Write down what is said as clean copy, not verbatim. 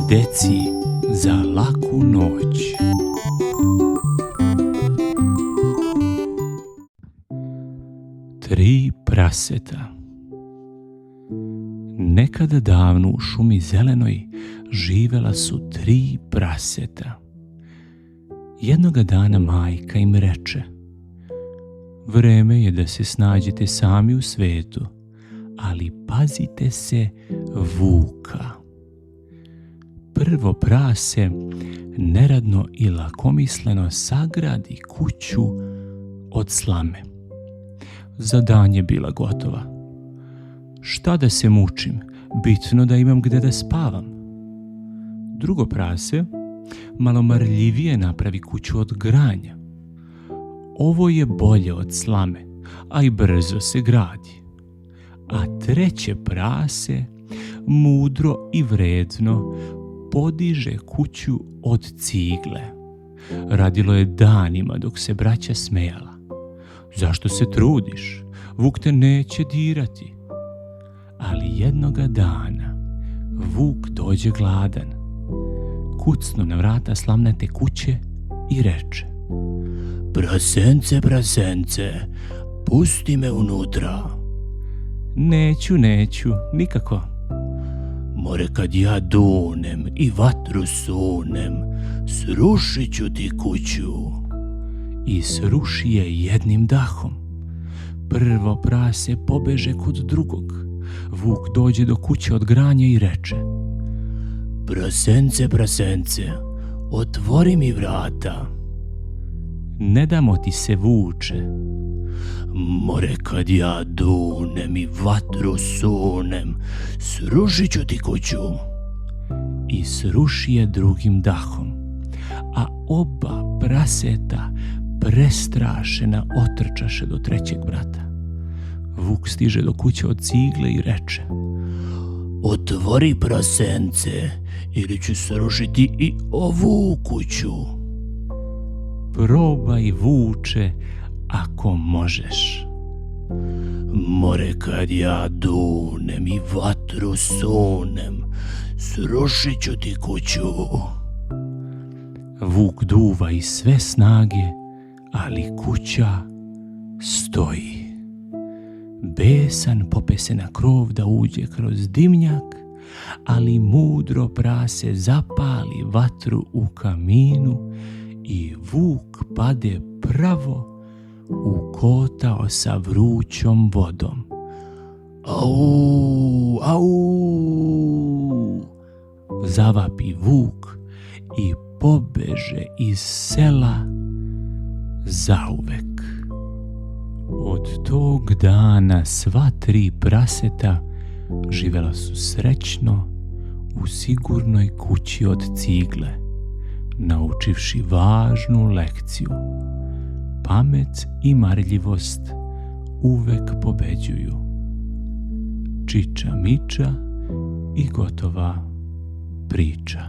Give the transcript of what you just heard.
Deci za laku noć. Tri praseta. Nekada davno u šumi zelenoj živela su tri praseta. Jednoga dana majka im reče: vreme je da se snađete sami u svetu, ali pazite se vuka. Prvo prase neradno i lakomisleno sagradi kuću od slame. Za dan je bila gotova. Šta da se mučim, bitno da imam gde da spavam. Drugo prase malo marljivije napravi kuću od granja. Ovo je bolje od slame, a i brzo se gradi. A treće prase mudro i vredno podiže kuću od cigle. Radilo je danima dok se braća smejala. Zašto se trudiš? Vuk te neće dirati. Ali jednoga dana vuk dođe gladan. Kucnu na vrata slamnate kuće i reče: prasence, prasence, pusti me unutra. Neću, nikako. More, kad ja dunem i vatru sunem, srušit ću ti kuću. I sruši je jednim dahom. Prvo prase pobeže kod drugog. Vuk dođe do kuće od granja i reče: prasence, prasence, otvori mi vrata. Ne damo ti se, vuče. More, kad ja dunem i vatru sunem, srušit ću ti kuću. I sruši je drugim dahom. A oba praseta prestrašena otrčaše do trećeg brata. Vuk stiže do kuće od cigle i reče: otvori, prasence, ili ću srušiti i ovu kuću. Probaj, vuče, ako možeš. More, kad ja dunem i vatru sunem, srušit ću ti kuću. Vuk duva iz sve snage, ali kuća stoji. Besan pope se na krov da uđe kroz dimnjak, ali mudro prase zapali vatru u kaminu i vuk pade pravo u kotao sa vrućom vodom. Au, au! Zavapi vuk i pobeže iz sela zauvek. Od tog dana sva tri praseta živela su srećno u sigurnoj kući od cigle, naučivši važnu lekciju: pamet i marljivost uvek pobeđuju. Čiča miča i gotova priča.